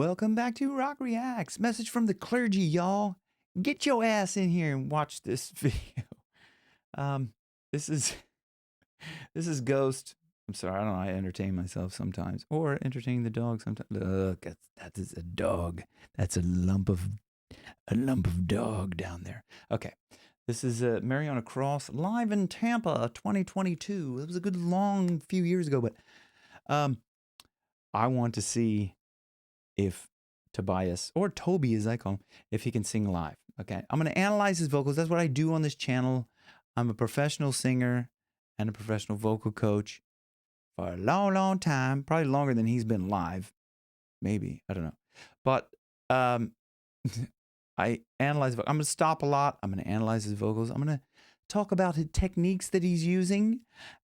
Welcome back to Rock Reacts. Message from the clergy, y'all. Get your ass in here and watch this video. Um, this is this is Ghost. I'm sorry, I don't know. I entertain myself sometimes, or entertain the dog sometimes. Look, that is a dog. That's a lump of dog down there. Okay, this is Mary on a Cross live in Tampa, 2022. It was a good long few years ago, but I want to see if Tobias, or Toby as I call him, if he can sing live. Okay, I'm going to analyze his vocals. That's what I do on this channel. I'm a professional singer and a professional vocal coach for a long, long time, probably longer than he's been live. Maybe, I don't know. But I analyze. I'm going to stop a lot. I'm going to analyze his vocals. I'm going to talk about his techniques that he's using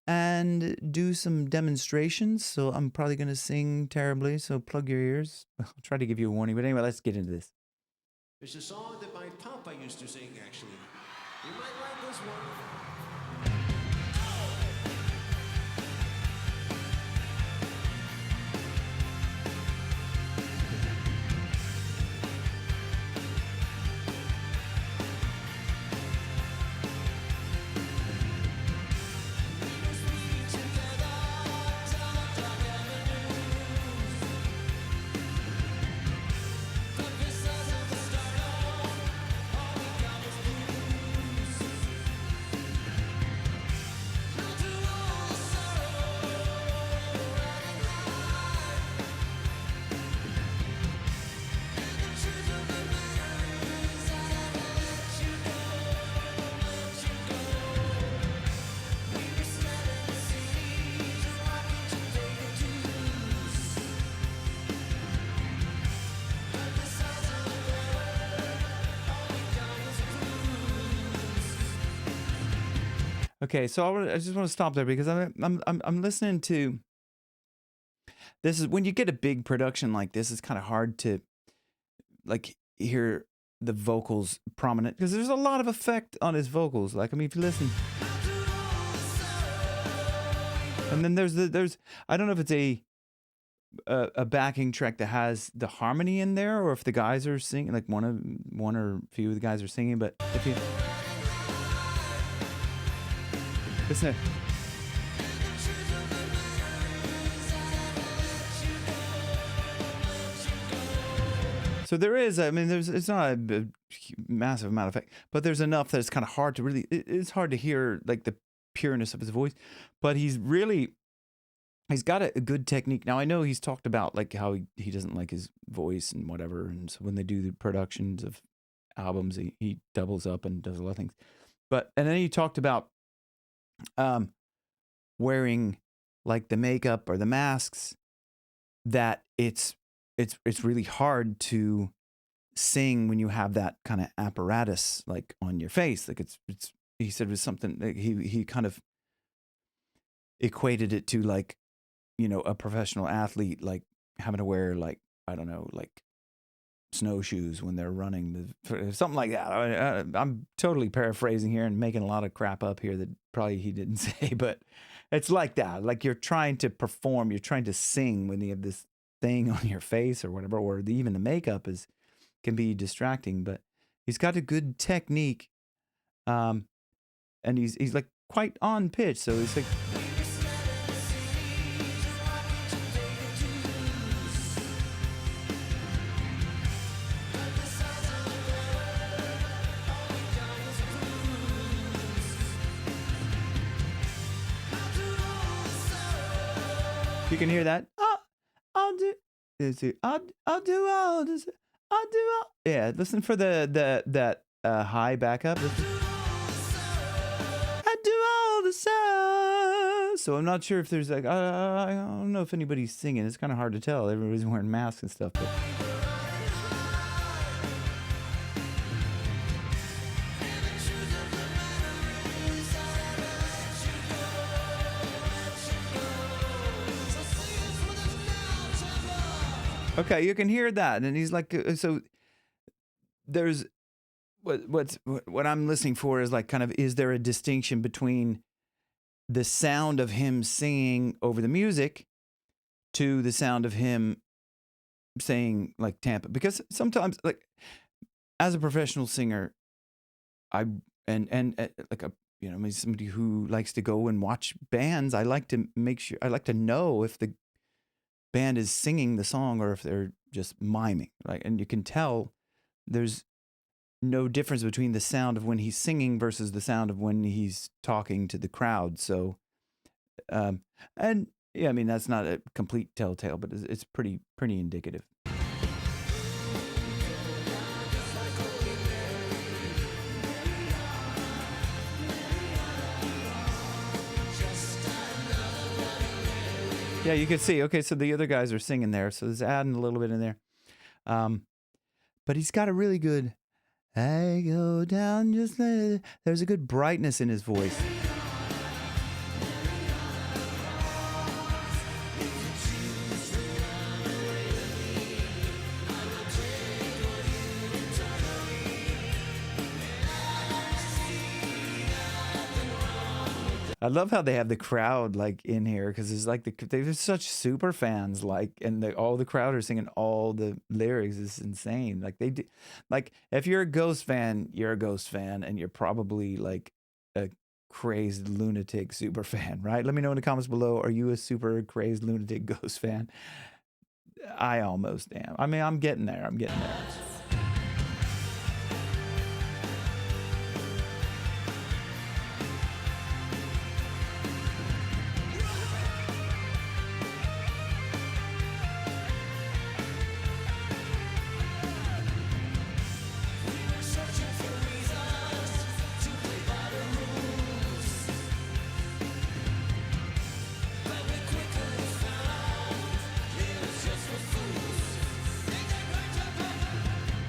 and do some demonstrations. So I'm probably going to sing terribly. So plug your ears. I'll try to give you a warning. But anyway, let's get into this. There's a song that my papa used to sing, actually. You might like this one. Okay, so I just want to stop there because I'm listening to this. Is when you get a big production like this, it's kind of hard to like hear the vocals prominent because there's a lot of effect on his vocals. Like, I mean, if you listen, and then there's I don't know if it's a backing track that has the harmony in there, or if the guys are singing, like one or few of the guys are singing. But if you listen to, so there is, I mean, it's not a massive amount of effect, but there's enough that it's kind of hard to really, it's hard to hear like the pureness of his voice, but he's got a good technique. Now I know he's talked about like how he doesn't like his voice and whatever. And so when they do the productions of albums, he doubles up and does a lot of things. And then he talked about wearing like the makeup or the masks, that it's really hard to sing when you have that kind of apparatus like on your face. Like it's he said it was something like he kind of equated it to like, you know, a professional athlete like having to wear like, I don't know, like snowshoes when they're running, something like that. I'm totally paraphrasing here and making a lot of crap up here that probably he didn't say, but it's like that. Like you're trying to perform, you're trying to sing when you have this thing on your face or whatever, or even the makeup can be distracting. But he's got a good technique, and he's like quite on pitch. So he's like, you can hear that. I'll do all this. I'll do all. Yeah, listen for that high backup. Listen. I do all the stuff. So I'm not sure if there's like, I don't know if anybody's singing. It's kind of hard to tell. Everybody's wearing masks and stuff. But okay, you can hear that, and he's like, so there's what I'm listening for is like kind of, is there a distinction between the sound of him singing over the music to the sound of him saying like Tampa, because sometimes, like, as a professional singer, I and like a, you know, maybe somebody who likes to go and watch bands, I like to make sure, I like to know if the band is singing the song or if they're just miming. Like, and you can tell there's no difference between the sound of when he's singing versus the sound of when he's talking to the crowd. So, um, and yeah, I mean, that's not a complete telltale, but it's pretty indicative. Yeah, you can see. Okay, so the other guys are singing there, so there's adding a little bit in there. But he's got a really good. I go down just. There's a good brightness in his voice. I love how they have the crowd like in here, because it's like they're such super fans, like, and all the crowd are singing all the lyrics. It's insane. Like they do, like if you're a Ghost fan, you're a Ghost fan, and you're probably like a crazed lunatic super fan, right? Let me know in the comments below. Are you a super crazed lunatic Ghost fan? I almost am. I mean, I'm getting there. I'm getting there.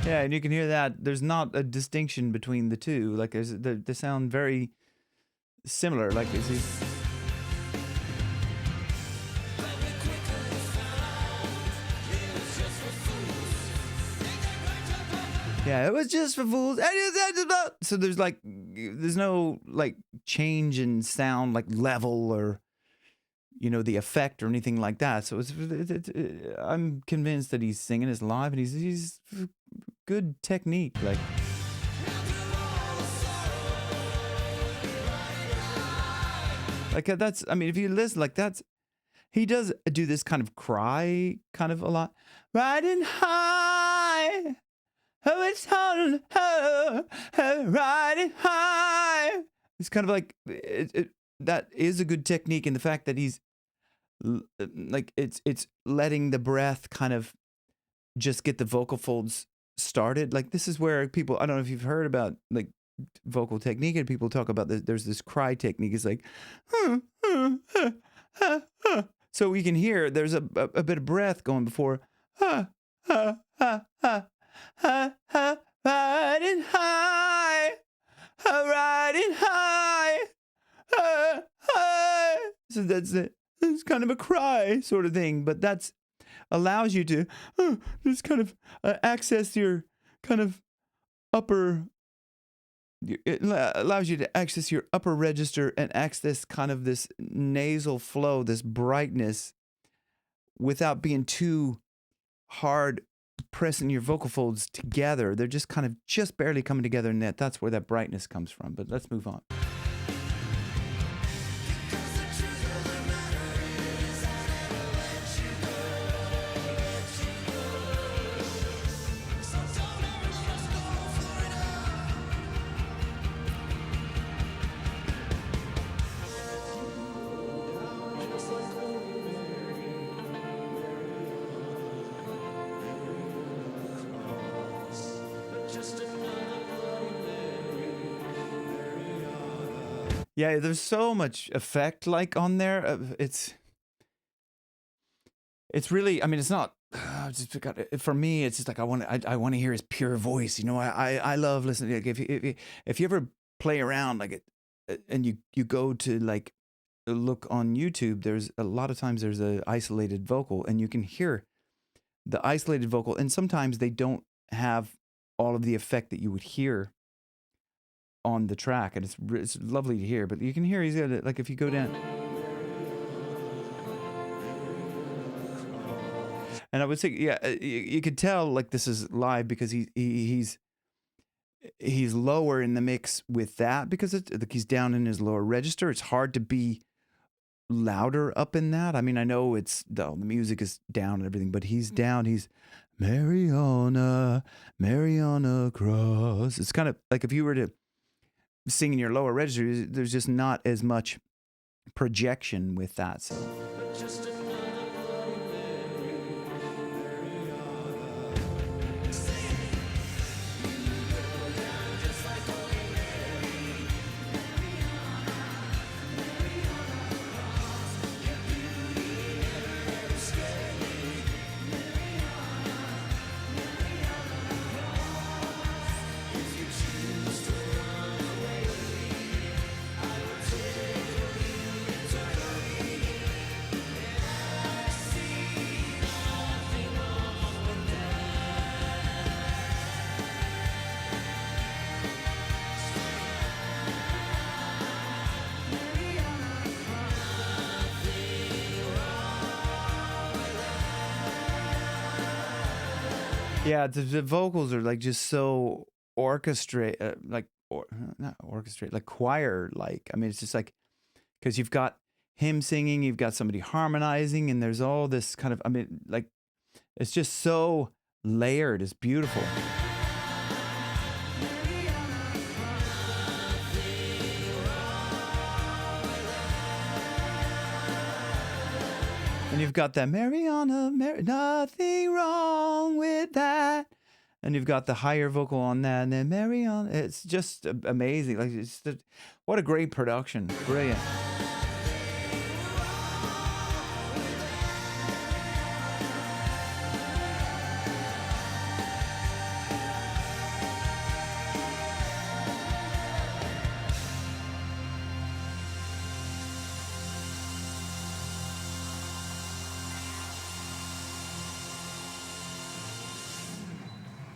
Yeah, and you can hear that there's not a distinction between the two. Like they sound very similar. Like is he? Yeah, it was just for fools. So there's like, there's no like change in sound, like level or, you know, the effect or anything like that. So I'm convinced that he's singing this live, and he's good technique. Like that's. I mean, if you listen, like that's. He does do this kind of cry, kind of a lot. Riding high. Oh, it's on riding high. It's kind of like that is a good technique in the fact that he's like it's letting the breath kind of just get the vocal folds started. Like this is where people, I don't know if you've heard about like vocal technique, and people talk about this. There's this cry technique. It's like, so we can hear there's a bit of breath going before. Riding high, riding high, so that's it. It's kind of a cry sort of thing, but that's allows you to just kind of access your kind of upper. It allows you to access your upper register and access kind of this nasal flow, this brightness, without being too hard pressing your vocal folds together. They're just kind of just barely coming together, and that's where that brightness comes from. But let's move on. Yeah, there's so much effect like on there. It's really, I mean, it's not just for me. It's just like I want to hear his pure voice. You know, I love listening. Like if you ever play around like it, and you go to like look on YouTube, there's a lot of times there's a isolated vocal, and you can hear the isolated vocal, and sometimes they don't have all of the effect that you would hear on the track, and it's lovely to hear. But you can hear he's got it, like if you go down. And I would say, yeah, you could tell like this is live because he's lower in the mix with that because like he's down in his lower register. It's hard to be louder up in that. I mean, I know the music is down and everything, but he's down. He's Mariana, Mariana Cross. It's kind of like if you were to sing in your lower register, there's just not as much projection with that. So. Yeah, the vocals are like just so orchestrate, not orchestrate, like choir like. I mean, it's just like because you've got him singing, you've got somebody harmonizing, and there's all this kind of. I mean, like it's just so layered. It's beautiful. And you've got that Mariana, nothing wrong with that. And you've got the higher vocal on that, and then Mariana. It's just amazing. Like what a great production, brilliant.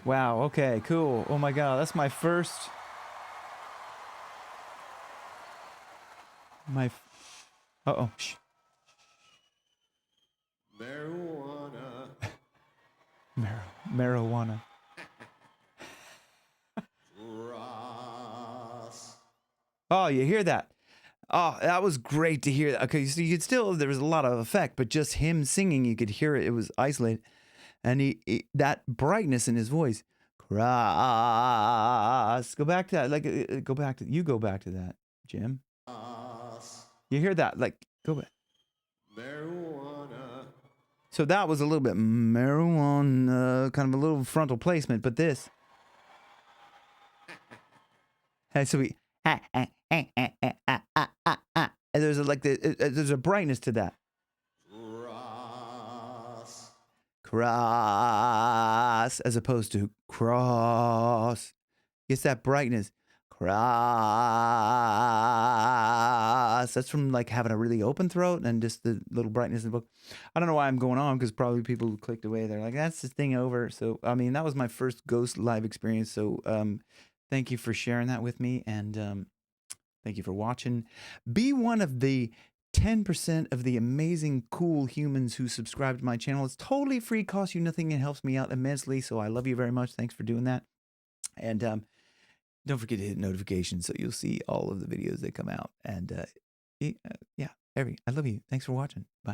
Wow, okay, cool. Oh my God, that's my first. Uh-oh. Shh. Marijuana. Marijuana. Ross. Oh, you hear that? Oh, that was great to hear that. Okay, so you could still, there was a lot of effect, but just him singing, you could hear it. It was isolated. And that brightness in his voice. Cross. Go back to that. Like, go back to that, Jim. You hear that? Like, go back. Marijuana. So that was a little bit marijuana, kind of a little frontal placement, but this. And so we. And there's there's a brightness to that. Cross, as opposed to cross. Gets that brightness. Cross. That's from like having a really open throat and just the little brightness in the book. I don't know why I'm going on because probably people who clicked away. They're like, that's the thing over. So, I mean, that was my first Ghost live experience. So, thank you for sharing that with me. And thank you for watching. Be one of the 10% of the amazing, cool humans who subscribe to my channel. It's totally free, costs you nothing, and helps me out immensely. So I love you very much. Thanks for doing that. And don't forget to hit notifications so you'll see all of the videos that come out. And yeah, I love you. Thanks for watching. Bye.